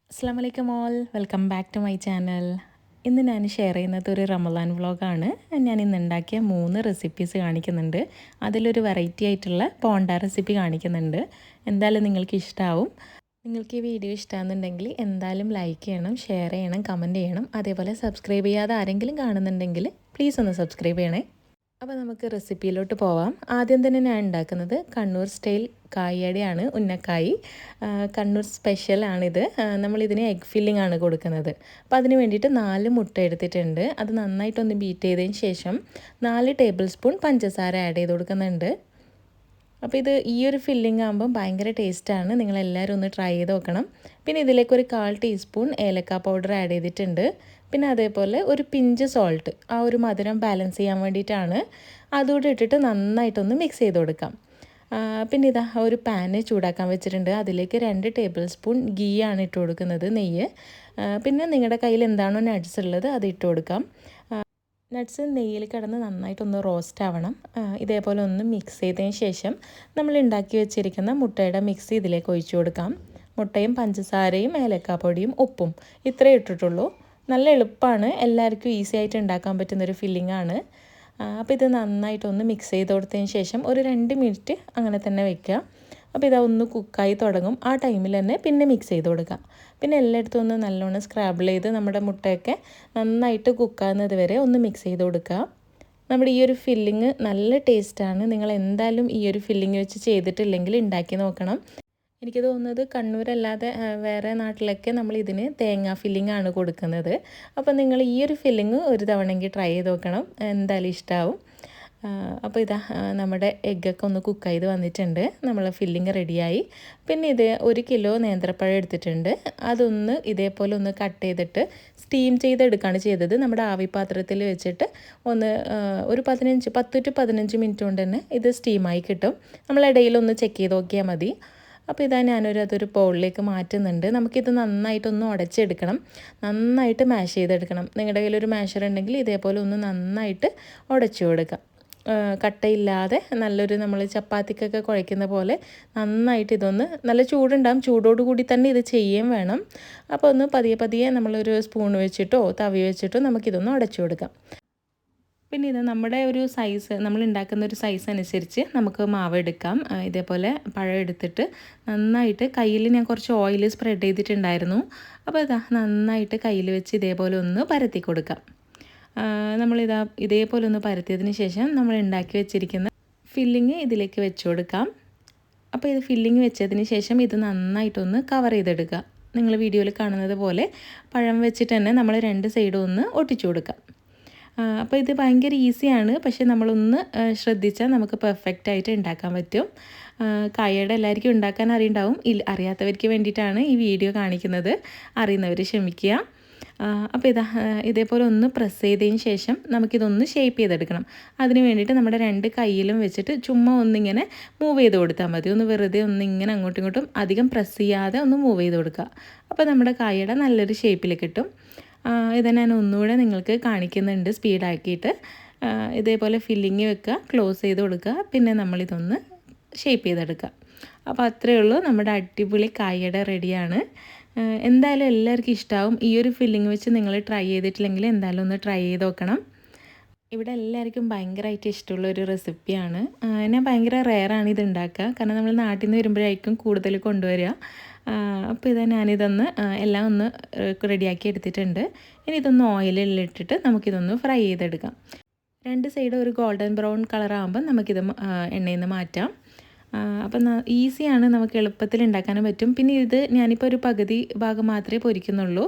അസ്സലാമലൈക്കും all, welcome back to my channel. ഇന്ന് ഞാൻ ഷെയർ ചെയ്യുന്നത് ഒരു റമദാൻ വ്ളോഗാണ്. ഞാൻ ഇന്ന് ഉണ്ടാക്കിയ 3 റെസിപ്പീസ് കാണിക്കുന്നുണ്ട്. അതിലൊരു വെറൈറ്റി ആയിട്ടുള്ള പോണ്ട റെസിപ്പി കാണിക്കുന്നുണ്ട്. എന്തായാലും നിങ്ങൾക്ക് ഇഷ്ടമാവും. നിങ്ങൾക്ക് ഈ വീഡിയോ ഇഷ്ടമാണെന്നുണ്ടെങ്കിൽ എന്തായാലും ലൈക്ക് ചെയ്യണം, ഷെയർ ചെയ്യണം, കമൻറ്റ് ചെയ്യണം. അതേപോലെ സബ്സ്ക്രൈബ് ചെയ്യാതെ ആരെങ്കിലും കാണുന്നുണ്ടെങ്കിൽ പ്ലീസ് ഒന്ന് സബ്സ്ക്രൈബ് ചെയ്യണേ. അപ്പോൾ നമുക്ക് റെസിപ്പിയിലോട്ട് പോവാം. ആദ്യം തന്നെ ഞാൻ ഉണ്ടാക്കുന്നത് കണ്ണൂർ സ്റ്റൈൽ കായിയുടെയാണ് ഉന്നക്കായി. കണ്ണൂർ സ്പെഷ്യലാണിത്. നമ്മളിതിന് എഗ് ഫില്ലിംഗ് ആണ് കൊടുക്കുന്നത്. അപ്പോൾ അതിന് വേണ്ടിയിട്ട് 4 മുട്ട എടുത്തിട്ടുണ്ട്. അത് നന്നായിട്ടൊന്ന് ബീറ്റ് ചെയ്തതിന് ശേഷം 4 ടേബിൾ സ്പൂൺ പഞ്ചസാര ആഡ് ചെയ്ത് കൊടുക്കുന്നുണ്ട്. അപ്പോൾ ഇത് ഈ ഒരു ഫില്ലിംഗ് ആകുമ്പം ഭയങ്കര ടേസ്റ്റാണ്. നിങ്ങളെല്ലാവരും ഒന്ന് ട്രൈ ചെയ്ത് നോക്കണം. പിന്നെ ഇതിലേക്ക് ഒരു 1/4 ടീസ്പൂൺ ഏലക്ക പൗഡർ ആഡ് ചെയ്തിട്ടുണ്ട്. പിന്നെ അതേപോലെ ഒരു പിഞ്ച് സോൾട്ട്, ആ ഒരു മധുരം ബാലൻസ് ചെയ്യാൻ വേണ്ടിയിട്ടാണ്. അതുകൂടി ഇട്ടിട്ട് നന്നായിട്ടൊന്ന് മിക്സ് ചെയ്ത് കൊടുക്കാം. പിന്നെ ഇതാ ഒരു പാന് ചൂടാക്കാൻ വെച്ചിട്ടുണ്ട്. അതിലേക്ക് 2 ടേബിൾ സ്പൂൺ ഗീ ആണ് ഇട്ട് കൊടുക്കുന്നത്, നെയ്യ്. പിന്നെ നിങ്ങളുടെ കയ്യിൽ എന്താണോ നട്ട്സ് ഉള്ളത് അത് ഇട്ട് കൊടുക്കാം. നട്ട്സ് നെയ്യിൽ കിടന്ന് നന്നായിട്ടൊന്ന് റോസ്റ്റ് ആവണം. ഇതേപോലെ ഒന്ന് മിക്സ് ചെയ്തതിന് ശേഷം നമ്മൾ ഉണ്ടാക്കി വെച്ചിരിക്കുന്ന മുട്ടയുടെ മിക്സ് ഇതിലേക്ക് ഒഴിച്ചു കൊടുക്കാം. മുട്ടയും പഞ്ചസാരയും ഏലക്കാപ്പൊടിയും ഉപ്പും ഇത്രയേ ഇട്ടിട്ടുള്ളൂ. നല്ല എളുപ്പമാണ്, എല്ലാവർക്കും ഈസി ആയിട്ട് ഉണ്ടാക്കാൻ പറ്റുന്നൊരു ഫില്ലിംഗ് ആണ്. അപ്പോൾ ഇത് നന്നായിട്ടൊന്ന് മിക്സ് ചെയ്ത് കൊടുത്തതിന് ശേഷം ഒരു 2 മിനിറ്റ് അങ്ങനെ തന്നെ വെക്കുക. അപ്പോൾ ഇതാ ഒന്ന് കുക്കായി തുടങ്ങും. ആ ടൈമിൽ തന്നെ പിന്നെ മിക്സ് ചെയ്ത് കൊടുക്കുക. പിന്നെ എല്ലായിടത്തും ഒന്ന് നല്ലോണം സ്ക്രാബിൾ ചെയ്ത് നമ്മുടെ മുട്ടയൊക്കെ നന്നായിട്ട് കുക്കാകുന്നത് വരെ ഒന്ന് മിക്സ് ചെയ്ത് കൊടുക്കുക. നമ്മുടെ ഈ ഒരു ഫില്ലിങ് നല്ല ടേസ്റ്റാണ്. നിങ്ങൾ എന്തായാലും ഈ ഒരു ഫില്ലിങ് വെച്ച് ചെയ്തിട്ടില്ലെങ്കിൽ ഉണ്ടാക്കി നോക്കണം. എനിക്ക് തോന്നുന്നത് കണ്ണൂരല്ലാതെ വേറെ നാട്ടിലൊക്കെ നമ്മൾ ഇതിന് തേങ്ങ ഫില്ലിംഗ് ആണ് കൊടുക്കുന്നത്. അപ്പോൾ നിങ്ങൾ ഈ ഒരു ഫില്ലിങ് ഒരു തവണയെങ്കിൽ ട്രൈ ചെയ്ത് നോക്കണം, എന്തായാലും ഇഷ്ടമാവും. അപ്പോൾ ഇതാ നമ്മുടെ എഗ്ഗൊക്കെ ഒന്ന് കുക്ക് ചെയ്ത് വന്നിട്ടുണ്ട്. നമ്മൾ ഫില്ലിങ് റെഡിയായി. പിന്നെ ഇത് 1 കിലോ നേന്ത്രപ്പഴം എടുത്തിട്ടുണ്ട്. അതൊന്ന് ഇതേപോലെ ഒന്ന് കട്ട് ചെയ്തിട്ട് സ്റ്റീം ചെയ്തെടുക്കുകയാണ് ചെയ്തത്. നമ്മുടെ ആവിപാത്രത്തിൽ വെച്ചിട്ട് ഒന്ന് ഒരു 10 to 15 മിനിറ്റ് കൊണ്ട് തന്നെ ഇത് സ്റ്റീമായി കിട്ടും. നമ്മൾ ഇടയിലൊന്ന് ചെക്ക് ചെയ്ത് നോക്കിയാൽ മതി. അപ്പോൾ ഇതാ അതൊരു ബൗളിലേക്ക് മാറ്റുന്നുണ്ട്. നമുക്കിത് നന്നായിട്ടൊന്ന് ഉടച്ചെടുക്കണം, നന്നായിട്ട് മാഷ് ചെയ്തെടുക്കണം. നിങ്ങളുടെ കയ്യിലൊരു മാഷർ ഉണ്ടെങ്കിൽ ഇതേപോലെ ഒന്ന് നന്നായിട്ട് ഉടച്ചു കൊടുക്കാം. കട്ടയില്ലാതെ നല്ലൊരു നമ്മൾ ചപ്പാത്തിക്കൊക്കെ കുഴയ്ക്കുന്ന പോലെ നന്നായിട്ട് ഇതൊന്ന്, നല്ല ചൂടുണ്ടാകും, ചൂടോടുകൂടി തന്നെ ഇത് ചെയ്യുകയും വേണം. അപ്പോൾ ഒന്ന് പതിയെ പതിയെ നമ്മളൊരു സ്പൂൺ വെച്ചിട്ടോ തവി വെച്ചിട്ടോ നമുക്കിതൊന്ന് ഉടച്ചു കൊടുക്കാം. പിന്നെ ഇത് നമ്മുടെ ഒരു സൈസ്, നമ്മൾ ഉണ്ടാക്കുന്ന ഒരു സൈസ് അനുസരിച്ച് നമുക്ക് മാവ് എടുക്കാം. ഇതേപോലെ പഴം എടുത്തിട്ട് നന്നായിട്ട് കയ്യിൽ ഞാൻ കുറച്ച് ഓയിൽ സ്പ്രെഡ് ചെയ്തിട്ടുണ്ടായിരുന്നു. അപ്പോൾ ഇതാ നന്നായിട്ട് കയ്യിൽ വെച്ച് ഇതേപോലെ ഒന്ന് പരത്തി കൊടുക്കാം. ഇതേപോലെ ഒന്ന് പരത്തിയതിന് ശേഷം നമ്മൾ ഉണ്ടാക്കി വെച്ചിരിക്കുന്ന ഫില്ലിങ് ഇതിലേക്ക് വെച്ച് കൊടുക്കാം. അപ്പോൾ ഇത് ഫില്ലിങ് വെച്ചതിന് ശേഷം ഇത് നന്നായിട്ടൊന്ന് കവർ ചെയ്തെടുക്കുക. നിങ്ങൾ വീഡിയോയിൽ കാണുന്നത് പോലെ പഴം വെച്ചിട്ട് തന്നെ നമ്മൾ 2 സൈഡും ഒന്ന് ഒട്ടിച്ചു കൊടുക്കാം. അപ്പോൾ ഇത് ഭയങ്കര ഈസിയാണ്, പക്ഷേ നമ്മളൊന്ന് ശ്രദ്ധിച്ചാൽ നമുക്ക് പെർഫെക്റ്റ് ആയിട്ട് ഉണ്ടാക്കാൻ പറ്റും. കായയുടെ എല്ലാവർക്കും ഉണ്ടാക്കാൻ അറിയുണ്ടാവും. അറിയാത്തവർക്ക് വേണ്ടിയിട്ടാണ് ഈ വീഡിയോ കാണിക്കുന്നത്. അറിയുന്നവർ ക്ഷമിക്കുക. അപ്പോൾ ഇതേപോലെ ഒന്ന് പ്രസ് ചെയ്തതിന് ശേഷം നമുക്കിതൊന്ന് ഷേപ്പ് ചെയ്തെടുക്കണം. അതിന് വേണ്ടിയിട്ട് നമ്മുടെ 2 കൈയിലും വെച്ചിട്ട് ചുമ്മാ ഒന്നിങ്ങനെ മൂവ് ചെയ്ത് കൊടുത്താൽ മതി. ഒന്ന് വെറുതെ ഒന്നിങ്ങനെ അങ്ങോട്ടും ഇങ്ങോട്ടും അധികം പ്രസ് ചെയ്യാതെ ഒന്ന് മൂവ് ചെയ്ത് കൊടുക്കുക. അപ്പോൾ നമ്മുടെ കായയുടെ നല്ലൊരു ഷേപ്പിൽ കിട്ടും. ഇത് ഞാൻ ഒന്നുകൂടെ നിങ്ങൾക്ക് കാണിക്കുന്നുണ്ട് സ്പീഡാക്കിയിട്ട്. ഇതേപോലെ ഫില്ലിങ് വെക്കുക, ക്ലോസ് ചെയ്ത് കൊടുക്കുക, പിന്നെ നമ്മളിതൊന്ന് ഷേപ്പ് ചെയ്തെടുക്കുക. അപ്പോൾ അത്രയേ ഉള്ളൂ, നമ്മുടെ അടിപൊളി കായയുടെ റെഡിയാണ്. എന്തായാലും എല്ലാവർക്കും ഇഷ്ടമാവും. ഈ ഒരു ഫില്ലിങ് വെച്ച് നിങ്ങൾ ട്രൈ ചെയ്തിട്ടില്ലെങ്കിൽ എന്തായാലും ഒന്ന് ട്രൈ ചെയ്ത് നോക്കണം. ഇവിടെ എല്ലാവർക്കും ഭയങ്കരമായിട്ട് ഇഷ്ടമുള്ളൊരു റെസിപ്പിയാണ്. ഞാൻ ഭയങ്കര റെയറാണ് ഇത് ഉണ്ടാക്കുക, കാരണം നമ്മൾ നാട്ടിൽ നിന്ന് വരുമ്പോഴായിരിക്കും കൂടുതൽ കൊണ്ടുവരിക. അപ്പോൾ ഞാനിതൊന്ന് എല്ലാം ഒന്ന് റെഡിയാക്കി എടുത്തിട്ടുണ്ട്. ഇനി ഇതൊന്ന് ഓയിലിട്ടിട്ട് നമുക്കിതൊന്ന് ഫ്രൈ ചെയ്തെടുക്കാം. 2 സൈഡ് ഒരു ഗോൾഡൻ ബ്രൗൺ കളറാകുമ്പോൾ നമുക്കിത് എണ്ണയിൽ നിന്ന് മാറ്റാം. അപ്പം ഈസിയാണ്, നമുക്ക് എളുപ്പത്തിൽ ഉണ്ടാക്കാനും പറ്റും. പിന്നെ ഇത് ഞാനിപ്പോൾ ഒരു പകുതി ഭാഗം മാത്രമേ പൊരിക്കുന്നുള്ളൂ,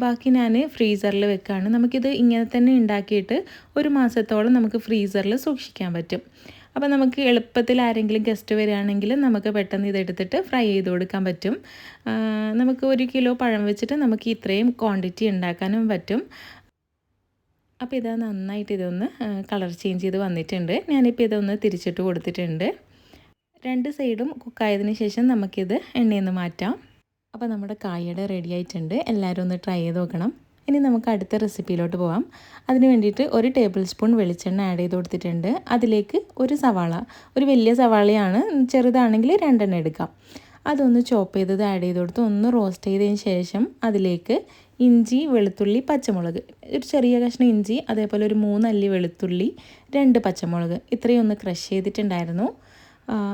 ബാക്കി ഞാൻ ഫ്രീസറിൽ വെക്കുകയാണ്. നമുക്കിത് ഇങ്ങനെ തന്നെ ഉണ്ടാക്കിയിട്ട് 1 മാസത്തോളം നമുക്ക് ഫ്രീസറിൽ സൂക്ഷിക്കാൻ പറ്റും. അപ്പോൾ നമുക്ക് എളുപ്പത്തിൽ ആരെങ്കിലും ഗസ്റ്റ് വരികയാണെങ്കിൽ നമുക്ക് പെട്ടെന്ന് ഇതെടുത്തിട്ട് ഫ്രൈ ചെയ്ത് കൊടുക്കാൻ പറ്റും. നമുക്ക് 1 കിലോ പഴം വെച്ചിട്ട് നമുക്ക് ഇത്രയും ക്വാണ്ടിറ്റി ഉണ്ടാക്കാനും പറ്റും. അപ്പോൾ നന്നായിട്ട് ഇതൊന്ന് കളർ ചേഞ്ച് ചെയ്ത് വന്നിട്ടുണ്ട്. ഞാനിപ്പോൾ ഇതൊന്ന് തിരിച്ചിട്ട് കൊടുത്തിട്ടുണ്ട്. 2 സൈഡും കുക്കായതിന് ശേഷം നമുക്കിത് എണ്ണയിൽ നിന്ന് മാറ്റാം. അപ്പോൾ നമ്മുടെ കായയുടെ റെഡി ആയിട്ടുണ്ട്. എല്ലാവരും ഒന്ന് ട്രൈ ചെയ്ത് നോക്കണം. ഇനി നമുക്ക് അടുത്ത റെസിപ്പിയിലോട്ട് പോകാം. അതിന് വേണ്ടിയിട്ട് 1 ടേബിൾ സ്പൂൺ വെളിച്ചെണ്ണ ആഡ് ചെയ്ത് കൊടുത്തിട്ടുണ്ട്. അതിലേക്ക് ഒരു സവാള, ഒരു വലിയ സവാളയാണ്, ചെറുതാണെങ്കിൽ 2 എടുക്കാം. അതൊന്ന് ചോപ്പ് ചെയ്തത് ആഡ് ചെയ്ത് കൊടുത്ത് ഒന്ന് റോസ്റ്റ് ചെയ്തതിന് ശേഷം അതിലേക്ക് ഇഞ്ചി, വെളുത്തുള്ളി, പച്ചമുളക്, ഒരു ചെറിയ കഷ്ണം ഇഞ്ചി, അതേപോലെ ഒരു 3 അല്ലി വെളുത്തുള്ളി, 2 പച്ചമുളക്, ഇത്രയും ഒന്ന് ക്രഷ് ചെയ്തിട്ടുണ്ടായിരുന്നു.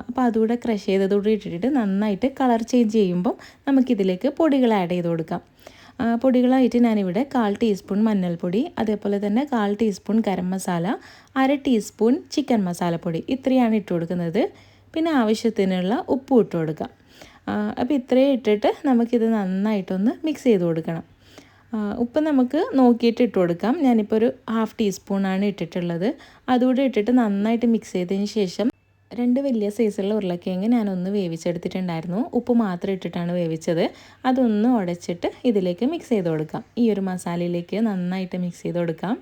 അപ്പോൾ അതുകൂടെ ക്രഷ് ചെയ്തതോടെ ഇട്ടിട്ട് നന്നായിട്ട് കളർ ചേഞ്ച് ചെയ്യുമ്പം നമുക്കിതിലേക്ക് പൊടികൾ ആഡ് ചെയ്ത് കൊടുക്കാം. പൊടികളായിട്ട് ഞാനിവിടെ 1/4 ടീസ്പൂൺ മഞ്ഞൾപ്പൊടി, അതേപോലെ തന്നെ 1/4 teaspoon garam masala, 1/2 teaspoon chicken മസാലപ്പൊടി, ഇത്രയാണ് ഇട്ട് കൊടുക്കുന്നത്. പിന്നെ ആവശ്യത്തിനുള്ള ഉപ്പും ഇട്ട് കൊടുക്കാം. അപ്പോൾ ഇത്രയും ഇട്ടിട്ട് നമുക്കിത് നന്നായിട്ടൊന്ന് മിക്സ് ചെയ്ത് കൊടുക്കണം. ഉപ്പ് നമുക്ക് നോക്കിയിട്ട് ഇട്ട് കൊടുക്കാം. ഞാനിപ്പോൾ ഒരു 1/2 ടീസ്പൂണാണ് ഇട്ടിട്ടുള്ളത്. അതുകൂടെ ഇട്ടിട്ട് നന്നായിട്ട് മിക്സ് ചെയ്തതിന് ശേഷം 2 വലിയ സൈസുള്ള ഉരുളക്കിഴങ്ങ് ഞാനൊന്ന് വേവിച്ചെടുത്തിട്ടുണ്ടായിരുന്നു. ഉപ്പ് മാത്രം ഇട്ടിട്ടാണ് വേവിച്ചത്. അതൊന്ന് ഉടച്ചിട്ട് ഇതിലേക്ക് മിക്സ് ചെയ്ത് കൊടുക്കാം. ഈ ഒരു മസാലയിലേക്ക് നന്നായിട്ട് മിക്സ് ചെയ്ത് കൊടുക്കാം.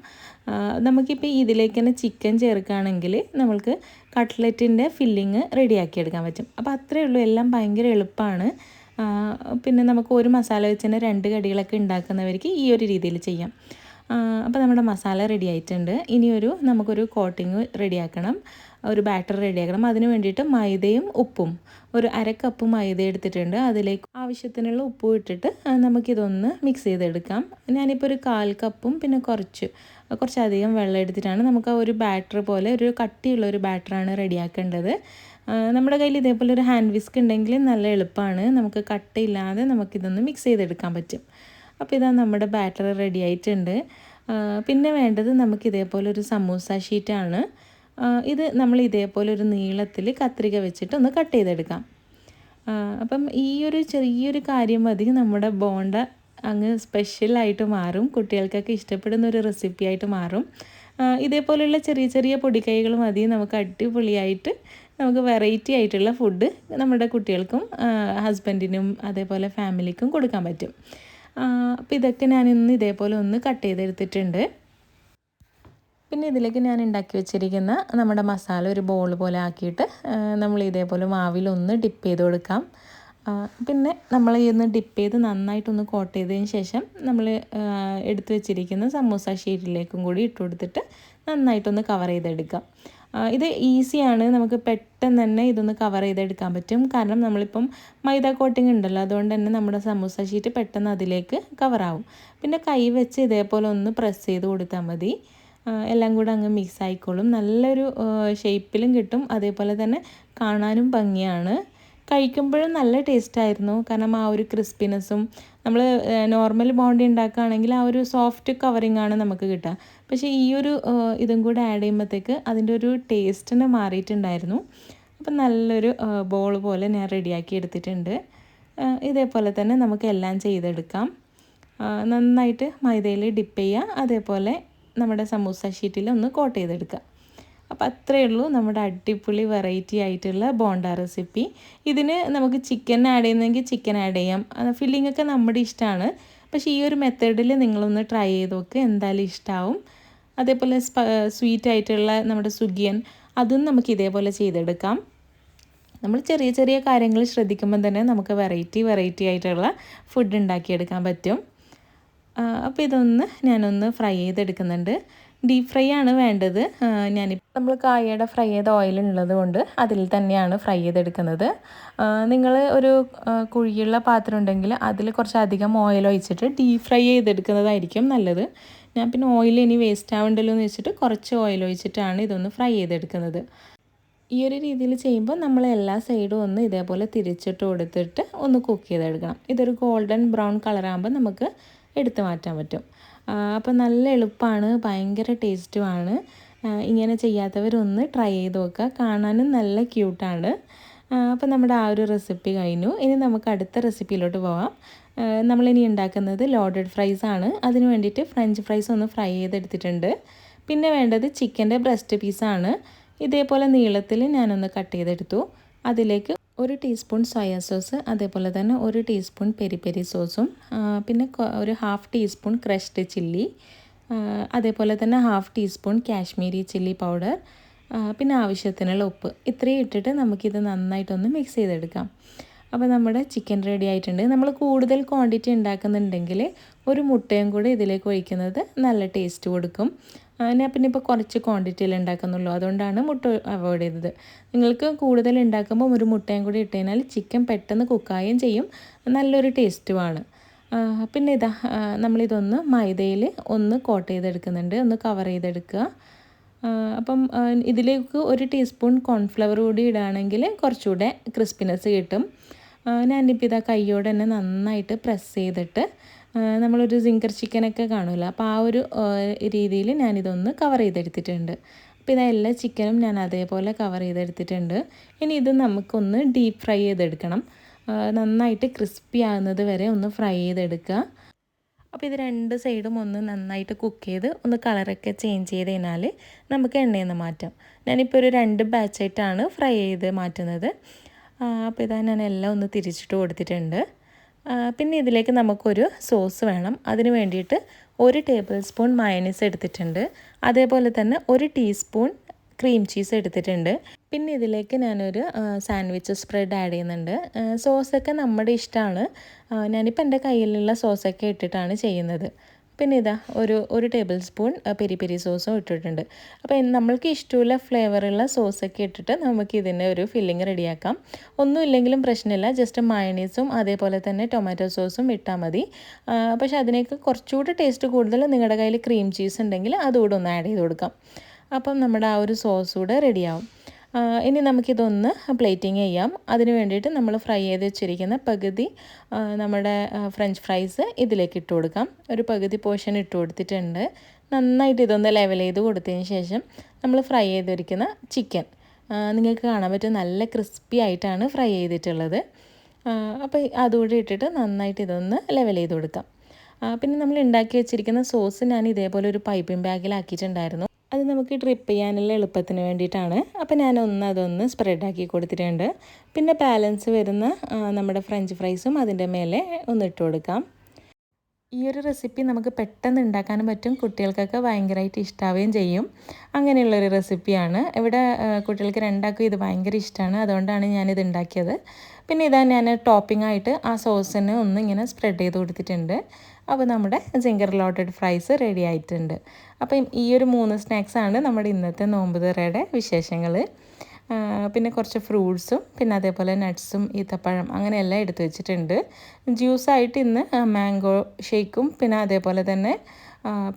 നമുക്കിപ്പോൾ ഇതിലേക്ക് തന്നെ ചിക്കൻ ചേർക്കുകയാണെങ്കിൽ നമ്മൾക്ക് കട്ട്ലറ്റിൻ്റെ ഫില്ലിങ് റെഡിയാക്കി എടുക്കാൻ പറ്റും. അപ്പോൾ അത്രയേ ഉള്ളൂ, എല്ലാം ഭയങ്കര എളുപ്പമാണ്. പിന്നെ നമുക്ക് ഒരു മസാല വെച്ച് തന്നെ 2 കടികളൊക്കെ ഉണ്ടാക്കുന്നവർക്ക് ഈ ഒരു രീതിയിൽ ചെയ്യാം. അപ്പോൾ നമ്മുടെ മസാല റെഡി ആയിട്ടുണ്ട്. നമുക്കൊരു കോട്ടിങ് റെഡിയാക്കണം, ഒരു ബാറ്റർ റെഡിയാക്കണം. അതിന് വേണ്ടിയിട്ട് മൈദയും ഉപ്പും, ഒരു 1/2 കപ്പ് മൈദ എടുത്തിട്ടുണ്ട്. അതിലേക്ക് ആവശ്യത്തിനുള്ള ഉപ്പും ഇട്ടിട്ട് നമുക്കിതൊന്ന് മിക്സ് ചെയ്തെടുക്കാം. ഞാനിപ്പോൾ ഒരു 1/4 കപ്പും പിന്നെ കുറച്ചധികം വെള്ളം എടുത്തിട്ടാണ് നമുക്ക് ഒരു ബാറ്റർ പോലെ ഒരു കട്ടിയുള്ള ഒരു ബാറ്ററാണ് റെഡിയാക്കേണ്ടത്. നമ്മുടെ കയ്യിൽ ഇതേപോലെ ഒരു ഹാൻഡ് വിസ്ക് ഉണ്ടെങ്കിൽ നല്ല എളുപ്പമാണ്, നമുക്ക് കട്ടയില്ലാതെ നമുക്കിതൊന്ന് മിക്സ് ചെയ്തെടുക്കാൻ പറ്റും. അപ്പോൾ ഇതാ നമ്മുടെ ബാറ്റർ റെഡി ആയിട്ടുണ്ട്. പിന്നെ വേണ്ടത് നമുക്ക് ഇതേപോലെ ഒരു സമൂസ ഷീറ്റാണ്. ഇത് നമ്മൾ ഇതേപോലെ ഒരു നീളത്തിൽ കത്രിക വെച്ചിട്ട് ഒന്ന് കട്ട് ചെയ്തെടുക്കാം. അപ്പം ഈ ഒരു ചെറിയൊരു കാര്യം മതി, നമ്മുടെ ബോണ്ട അങ്ങ് സ്പെഷ്യലായിട്ട് മാറും, കുട്ടികൾക്കൊക്കെ ഇഷ്ടപ്പെടുന്ന ഒരു റെസിപ്പി ആയിട്ട് മാറും. ഇതേപോലെയുള്ള ചെറിയ ചെറിയ പൊടിക്കൈകൾ മതി, നമുക്ക് അടിപൊളിയായിട്ട് നമുക്ക് വെറൈറ്റി ആയിട്ടുള്ള ഫുഡ് നമ്മുടെ കുട്ടികൾക്കും ഹസ്ബൻഡിനും അതേപോലെ ഫാമിലിക്കും കൊടുക്കാൻ പറ്റും. അപ്പോൾ ഇതൊക്കെ ഞാനിന്ന് ഇതേപോലെ ഒന്ന് കട്ട് ചെയ്തെടുത്തിട്ടുണ്ട്. പിന്നെ ഇതിലേക്ക് ഞാൻ ഉണ്ടാക്കി വെച്ചിരിക്കുന്ന നമ്മുടെ മസാല ഒരു ബോൾ പോലെ ആക്കിയിട്ട് നമ്മൾ ഇതേപോലെ മാവിലൊന്ന് ഡിപ്പ് ചെയ്ത് കൊടുക്കാം. പിന്നെ നമ്മൾ ഇന്ന് ഡിപ്പ് ചെയ്ത് നന്നായിട്ടൊന്ന് കോട്ട് ചെയ്തതിന് ശേഷം നമ്മൾ എടുത്തു വെച്ചിരിക്കുന്ന സമൂസ ഷീറ്റിലേക്കും കൂടി ഇട്ട് കൊടുത്തിട്ട് നന്നായിട്ടൊന്ന് കവർ ചെയ്തെടുക്കാം. ഇത് ഈസിയാണ്, നമുക്ക് പെട്ടെന്ന് തന്നെ ഇതൊന്ന് കവർ ചെയ്തെടുക്കാൻ പറ്റും. കാരണം നമ്മളിപ്പം മൈദ കോട്ടിങ് ഉണ്ടല്ലോ, അതുകൊണ്ട് തന്നെ നമ്മുടെ സമൂസ ഷീറ്റ് പെട്ടെന്ന് അതിലേക്ക് കവറാവും. പിന്നെ കൈ വെച്ച് ഇതേപോലെ ഒന്ന് പ്രസ് ചെയ്ത് കൊടുത്താൽ മതി, എല്ലാം കൂടെ അങ്ങ് മിക്സ് ആയിക്കോളും. നല്ലൊരു ഷേപ്പിലും കിട്ടും, അതേപോലെ തന്നെ കാണാനും ഭംഗിയാണ്. കഴിക്കുമ്പോഴും നല്ല ടേസ്റ്റായിരുന്നു. കാരണം ആ ഒരു ക്രിസ്പിനെസ്സും, നമ്മൾ നോർമൽ ബോണ്ടി ഉണ്ടാക്കുകയാണെങ്കിൽ ആ ഒരു സോഫ്റ്റ് കവറിങ് ആണ് നമുക്ക് കിട്ടുക. പക്ഷേ ഈ ഒരു ഇതും കൂടെ ആഡ് ചെയ്യുമ്പോഴത്തേക്ക് അതിൻ്റെ ഒരു ടേസ്റ്റ് തന്നെ മാറിയിട്ടുണ്ടായിരുന്നു. അപ്പം നല്ലൊരു ബോൾ പോലെ ഞാൻ റെഡിയാക്കി എടുത്തിട്ടുണ്ട്. ഇതേപോലെ തന്നെ നമുക്ക് എല്ലാം ചെയ്തെടുക്കാം. നന്നായിട്ട് മൈദയിൽ ഡിപ്പ് ചെയ്യുക, അതേപോലെ നമ്മുടെ സമൂസ ഷീറ്റിൽ ഒന്ന് കോട്ട് ചെയ്തെടുക്കുക. അപ്പോൾ അത്രയേ ഉള്ളൂ നമ്മുടെ അടിപൊളി വെറൈറ്റി ആയിട്ടുള്ള ബോണ്ട റെസിപ്പി. ഇതിന് നമുക്ക് ചിക്കൻ ആഡ് ചെയ്യുന്നെങ്കിൽ ചിക്കൻ ആഡ് ചെയ്യാം, ഫില്ലിംഗ് ഒക്കെ നമ്മുടെ ഇഷ്ടമാണ്. പക്ഷേ ഈ ഒരു മെത്തേഡിൽ നിങ്ങളൊന്ന് ട്രൈ ചെയ്ത് നോക്ക്, എന്തായാലും ഇഷ്ടമാവും. അതേപോലെ സ്വീറ്റ് ആയിട്ടുള്ള നമ്മുടെ സുഗിയൻ, അതും നമുക്ക് ഇതേപോലെ ചെയ്തെടുക്കാം. നമ്മൾ ചെറിയ ചെറിയ കാര്യങ്ങൾ ശ്രദ്ധിക്കുമ്പോൾ തന്നെ നമുക്ക് വെറൈറ്റി ആയിട്ടുള്ള ഫുഡ് ഉണ്ടാക്കിയെടുക്കാൻ പറ്റും. അപ്പോൾ ഇതൊന്ന് ഞാനൊന്ന് ഫ്രൈ ചെയ്തെടുക്കുന്നുണ്ട്. ഡീപ്പ് ഫ്രൈ ആണ് വേണ്ടത്. നമ്മൾ കായയുടെ ഫ്രൈ ചെയ്ത ഓയിലുള്ളത് കൊണ്ട് അതിൽ തന്നെയാണ് ഫ്രൈ ചെയ്തെടുക്കുന്നത്. നിങ്ങൾ ഒരു കുഴിയുള്ള പാത്രം ഉണ്ടെങ്കിൽ അതിൽ കുറച്ചധികം ഓയിൽ ഒഴിച്ചിട്ട് ഡീപ്പ് ഫ്രൈ ചെയ്തെടുക്കുന്നതായിരിക്കും നല്ലത്. ഞാൻ പിന്നെ ഓയിൽ ഇനി വേസ്റ്റ് ആവണ്ടല്ലോ എന്ന് വെച്ചിട്ട് കുറച്ച് ഓയിൽ ഒഴിച്ചിട്ടാണ് ഇതൊന്ന് ഫ്രൈ ചെയ്തെടുക്കുന്നത്. ഈ ഒരു രീതിയിൽ ചെയ്യുമ്പോൾ നമ്മൾ എല്ലാ സൈഡും ഒന്ന് ഇതേപോലെ തിരിച്ചിട്ട് കൊടുത്തിട്ട് ഒന്ന് കുക്ക് ചെയ്തെടുക്കണം. ഇതൊരു ഗോൾഡൻ ബ്രൗൺ കളറാകുമ്പോൾ നമുക്ക് എടുത്തു മാറ്റാൻ പറ്റും. അപ്പോൾ നല്ല എളുപ്പമാണ്, ഭയങ്കര ടേസ്റ്റുമാണ്. ഇങ്ങനെ ചെയ്യാത്തവരൊന്ന് ട്രൈ ചെയ്ത് നോക്കുക, കാണാനും നല്ല ക്യൂട്ടാണ്. അപ്പോൾ നമ്മുടെ ആ ഒരു റെസിപ്പി കഴിഞ്ഞു. ഇനി നമുക്ക് അടുത്ത റെസിപ്പിയിലോട്ട് പോകാം. നമ്മളിനി ഉണ്ടാക്കുന്നത് ലോഡഡ് ഫ്രൈസ് ആണ്. അതിന് വേണ്ടിയിട്ട് ഫ്രഞ്ച് ഫ്രൈസ് ഒന്ന് ഫ്രൈ ചെയ്തെടുത്തിട്ടുണ്ട്. പിന്നെ വേണ്ടത് ചിക്കൻ്റെ ബ്രസ്റ്റ് പീസാണ്. ഇതേപോലെ നീളത്തിൽ ഞാനൊന്ന് കട്ട് ചെയ്തെടുത്തു. അതിലേക്ക് 1 ടീസ്പൂൺ സോയ സോസ്, അതേപോലെ തന്നെ 1 ടീസ്പൂൺ പെരി പെരി സോസും, പിന്നെ ഒരു 1/2 ടീസ്പൂൺ ക്രഷ്ഡ് ചില്ലി, അതേപോലെ തന്നെ 1/2 ടീസ്പൂൺ കാശ്മീരി ചില്ലി പൗഡർ, പിന്നെ ആവശ്യത്തിനുള്ള ഉപ്പ്, ഇത്രയും ഇട്ടിട്ട് നമുക്കിത് നന്നായിട്ടൊന്ന് മിക്സ് ചെയ്തെടുക്കാം. അപ്പോൾ നമ്മുടെ ചിക്കൻ റെഡി ആയിട്ടുണ്ട്. നമ്മൾ കൂടുതൽ ക്വാണ്ടിറ്റി ഉണ്ടാക്കുന്നുണ്ടെങ്കിൽ ഒരു മുട്ടയും കൂടി ഇതിലേക്ക് ഒഴിക്കുന്നത് നല്ല ടേസ്റ്റ് കൊടുക്കും. ഞാൻ പിന്നെ ഇപ്പോൾ കുറച്ച് ക്വാണ്ടിറ്റിയിൽ ഉണ്ടാക്കുന്നുള്ളൂ, അതുകൊണ്ടാണ് മുട്ട അവോയ്ഡ് ചെയ്തത്. നിങ്ങൾക്ക് കൂടുതൽ ഉണ്ടാക്കുമ്പോൾ ഒരു മുട്ടയും കൂടി ഇട്ട് കഴിഞ്ഞാൽ ചിക്കൻ പെട്ടെന്ന് കുക്കായും ചെയ്യും, നല്ലൊരു ടേസ്റ്റുമാണ്. പിന്നെ ഇതാ നമ്മളിതൊന്ന് മൈദയിൽ ഒന്ന് കോട്ട് ചെയ്തെടുക്കുന്നുണ്ട്, ഒന്ന് കവർ ചെയ്തെടുക്കുക. അപ്പം ഇതിലേക്ക് ഒരു ടീസ്പൂൺ കോൺഫ്ലവർ കൂടി ഇടുകയാണെങ്കിൽ കുറച്ചുകൂടെ ക്രിസ്പിനെസ് കിട്ടും. ഞാനിപ്പോൾ ഇതാ കൈയോടെ തന്നെ നന്നായിട്ട് പ്രസ് ചെയ്തിട്ട് നമ്മളൊരു സിങ്കർ ചിക്കനൊക്കെ കാണുമല്ലോ, അപ്പോൾ ആ ഒരു രീതിയിൽ ഞാനിതൊന്ന് കവർ ചെയ്തെടുത്തിട്ടുണ്ട്. അപ്പോൾ ഇതാ എല്ലാ ചിക്കനും ഞാൻ അതേപോലെ കവർ ചെയ്തെടുത്തിട്ടുണ്ട്. ഇനി ഇത് നമുക്കൊന്ന് ഡീപ്പ് ഫ്രൈ ചെയ്തെടുക്കണം. നന്നായിട്ട് ക്രിസ്പി ആകുന്നത് വരെ ഒന്ന് ഫ്രൈ ചെയ്തെടുക്കുക. അപ്പോൾ ഇത് രണ്ട് സൈഡും ഒന്ന് നന്നായിട്ട് കുക്ക് ചെയ്ത് ഒന്ന് കളറൊക്കെ ചേഞ്ച് ചെയ്ത് കഴിഞ്ഞാൽ നമുക്ക് എണ്ണയിൽ നിന്ന് മാറ്റാം. ഞാനിപ്പോൾ ഒരു 2 ബാച്ചായിട്ടാണ് ഫ്രൈ ചെയ്ത് മാറ്റുന്നത്. അപ്പോൾ ഇതാ ഞാൻ എല്ലാം ഒന്ന് തിരിച്ചിട്ട് കൊടുത്തിട്ടുണ്ട്. പിന്നെ ഇതിലേക്ക് നമുക്കൊരു സോസ് വേണം. അതിന് വേണ്ടിയിട്ട് 1 ടേബിൾ സ്പൂൺ മയണൈസ് എടുത്തിട്ടുണ്ട്. അതേപോലെ തന്നെ 1 ടീസ്പൂൺ ക്രീം ചീസ് എടുത്തിട്ടുണ്ട്. പിന്നെ ഇതിലേക്ക് ഞാനൊരു സാൻഡ്വിച്ച് സ്പ്രെഡ് ആഡ് ചെയ്യുന്നുണ്ട്. സോസൊക്കെ നമ്മുടെ ഇഷ്ടമാണ്. ഞാനിപ്പോൾ എൻ്റെ കയ്യിലുള്ള സോസൊക്കെ ഇട്ടിട്ടാണ് ചെയ്യുന്നത്. പിന്നെ ഇതാ ഒരു ടേബിൾ സ്പൂൺ പെരി പെരി സോസും ഇട്ടിട്ടുണ്ട്. അപ്പോൾ നമ്മൾക്ക് ഇഷ്ടമുള്ള ഫ്ലേവറുള്ള സോസൊക്കെ ഇട്ടിട്ട് നമുക്ക് ഇതിൻ്റെ ഒരു ഫില്ലിങ് റെഡിയാക്കാം. ഒന്നും ഇല്ലെങ്കിലും പ്രശ്നമില്ല, ജസ്റ്റ് മയണൈസും അതേപോലെ തന്നെ ടൊമാറ്റോ സോസും ഇട്ടാൽ മതി. പക്ഷേ അതിനേക്ക് കുറച്ചുകൂടി ടേസ്റ്റ് കൂടുതൽ നിങ്ങളുടെ കയ്യിൽ ക്രീം ചീസ് ഉണ്ടെങ്കിൽ അതുകൂടെ ഒന്ന് ആഡ് ചെയ്ത് കൊടുക്കാം. അപ്പം നമ്മുടെ ആ ഒരു സോസ് കൂടെ റെഡിയാവും. ഇനി നമുക്കിതൊന്ന് പ്ലേറ്റിങ് ചെയ്യാം. അതിന് വേണ്ടിയിട്ട് നമ്മൾ ഫ്രൈ ചെയ്ത് വെച്ചിരിക്കുന്ന പകുതി നമ്മുടെ ഫ്രഞ്ച് ഫ്രൈസ് ഇതിലേക്ക് ഇട്ട് കൊടുക്കാം. ഒരു പകുതി പോർഷൻ ഇട്ട് കൊടുത്തിട്ടുണ്ട്. നന്നായിട്ട് ഇതൊന്ന് ലെവൽ ചെയ്ത് കൊടുത്തതിന് ശേഷം നമ്മൾ ഫ്രൈ ചെയ്തിരിക്കുന്ന ചിക്കൻ നിങ്ങൾക്ക് കാണാൻ പറ്റും, നല്ല ക്രിസ്പി ആയിട്ടാണ് ഫ്രൈ ചെയ്തിട്ടുള്ളത്. അപ്പോൾ അതുകൂടി ഇട്ടിട്ട് നന്നായിട്ട് ഇതൊന്ന് ലെവൽ ചെയ്ത് കൊടുക്കാം. പിന്നെ നമ്മൾ ഉണ്ടാക്കി വെച്ചിരിക്കുന്ന സോസ് ഞാൻ ഇതേപോലെ ഒരു പൈപ്പിംഗ് ബാഗിലാക്കിയിട്ടുണ്ടായിരുന്നു. അത് നമുക്ക് ഡ്രിപ്പ് ചെയ്യാനുള്ള എളുപ്പത്തിന് വേണ്ടിയിട്ടാണ്. അപ്പോൾ അതൊന്ന് സ്പ്രെഡാക്കി കൊടുത്തിട്ടുണ്ട്. പിന്നെ ബാലൻസ് വരുന്ന നമ്മുടെ ഫ്രഞ്ച് ഫ്രൈസും അതിൻ്റെ മേലെ ഒന്ന് ഇട്ട് കൊടുക്കാം. ഈ ഒരു റെസിപ്പി നമുക്ക് പെട്ടെന്ന് ഉണ്ടാക്കാനും പറ്റും, കുട്ടികൾക്കൊക്കെ ഭയങ്കരമായിട്ട് ഇഷ്ടാവുകയും ചെയ്യും. അങ്ങനെയുള്ളൊരു റെസിപ്പിയാണ്. ഇവിടെ കുട്ടികൾക്ക് രണ്ടാൾക്കും ഇത് ഭയങ്കര ഇഷ്ടമാണ്, അതുകൊണ്ടാണ് ഞാനിത് ഉണ്ടാക്കിയത്. പിന്നെ ഇതാ ഞാൻ ടോപ്പിംഗ് ആയിട്ട് ആ സോസിന് ഒന്ന് ഇങ്ങനെ സ്പ്രെഡ് ചെയ്ത് കൊടുത്തിട്ടുണ്ട്. അപ്പോൾ നമ്മുടെ സിംഗർ ലോട്ടഡ് ഫ്രൈസ് റെഡി ആയിട്ടുണ്ട്. അപ്പം ഈ ഒരു 3 സ്നാക്സാണ് നമ്മുടെ ഇന്നത്തെ നോമ്പ് തുറയുടെ വിശേഷങ്ങൾ. പിന്നെ കുറച്ച് ഫ്രൂട്ട്സും പിന്നെ അതേപോലെ നട്ട്സും ഈത്തപ്പഴം അങ്ങനെയെല്ലാം എടുത്തു വെച്ചിട്ടുണ്ട്. ജ്യൂസായിട്ട് ഇന്ന് മാംഗോ ഷേക്കും പിന്നെ അതേപോലെ തന്നെ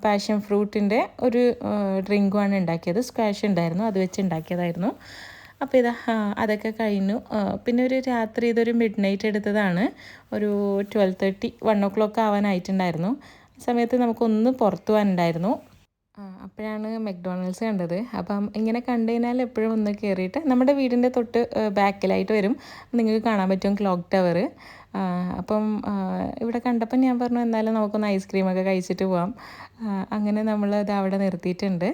പാഷൻ ഫ്രൂട്ടിൻ്റെ ഒരു ഡ്രിങ്കുമാണ് ഉണ്ടാക്കിയത്. സ്ക്വാഷ് ഉണ്ടായിരുന്നു, അത് വെച്ച് ഉണ്ടാക്കിയതായിരുന്നു. അപ്പോൾ ഇതാ അതൊക്കെ കഴിഞ്ഞു. പിന്നെ ഒരു രാത്രി ഇതൊരു മിഡ് നൈറ്റ് എടുത്തതാണ്. ഒരു 12:30 1 o'clock ആവാനായിട്ടുണ്ടായിരുന്നു. ആ സമയത്ത് നമുക്കൊന്ന് പുറത്തു പോകാനുണ്ടായിരുന്നു. അപ്പോഴാണ് മക്ഡൊണാൾഡ്സ് കണ്ടത്. അപ്പം ഇങ്ങനെ കണ്ടു കഴിഞ്ഞാൽ എപ്പോഴും ഒന്ന് കയറിയിട്ട് നമ്മുടെ വീടിൻ്റെ തൊട്ട് ബാക്കിലായിട്ട് വരും, നിങ്ങൾക്ക് കാണാൻ പറ്റും ക്ലോക്ക് ടവർ. അപ്പം ഇവിടെ കണ്ടപ്പോൾ ഞാൻ പറഞ്ഞു എന്തായാലും നമുക്കൊന്ന് ഐസ്ക്രീമൊക്കെ കഴിച്ചിട്ട് പോവാം. അങ്ങനെ നമ്മൾ ഇത് അവിടെ നിർത്തിയിട്ടുണ്ട്.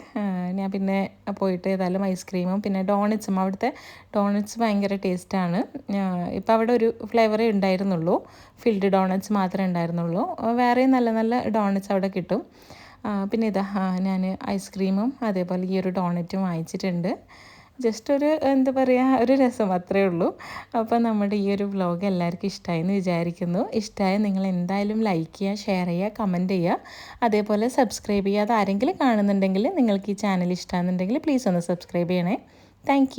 ഞാൻ പിന്നെ പോയിട്ട് ഏതായാലും ഐസ്ക്രീമും പിന്നെ ഡോണറ്റ്സും, അവിടുത്തെ ഡോണറ്റ്സ് ഭയങ്കര ടേസ്റ്റാണ്. ഇപ്പോൾ അവിടെ ഒരു ഫ്ലേവറേ ഉണ്ടായിരുന്നുള്ളൂ, ഫിൽഡ് ഡോണറ്റ്സ് മാത്രമേ ഉണ്ടായിരുന്നുള്ളൂ. വേറെയും നല്ല നല്ല ഡോണറ്റ്സ് അവിടെ കിട്ടും. പിന്നെ ഇതാ ഞാൻ ഐസ്ക്രീമും അതേപോലെ ഈ ഒരു ഡോണറ്റും വാങ്ങിച്ചിട്ടുണ്ട്. ജസ്റ്റ് ഒരു എന്താ പറയുക, ഒരു രസം അത്രയേ ഉള്ളൂ. അപ്പോൾ നമ്മുടെ ഈ ഒരു വ്ലോഗ് എല്ലാവർക്കും ഇഷ്ടമായി എന്ന് വിചാരിക്കുന്നു. ഇഷ്ടമായ നിങ്ങൾ എന്തായാലും ലൈക്ക് ചെയ്യുക, ഷെയർ ചെയ്യുക, കമൻറ്റ് ചെയ്യുക. അതേപോലെ സബ്സ്ക്രൈബ് ചെയ്യാതെ ആരെങ്കിലും കാണുന്നുണ്ടെങ്കിൽ നിങ്ങൾക്ക് ഈ ചാനൽ ഇഷ്ടമാണെന്നുണ്ടെങ്കിൽ പ്ലീസ് ഒന്ന് സബ്സ്ക്രൈബ് ചെയ്യണേ. താങ്ക്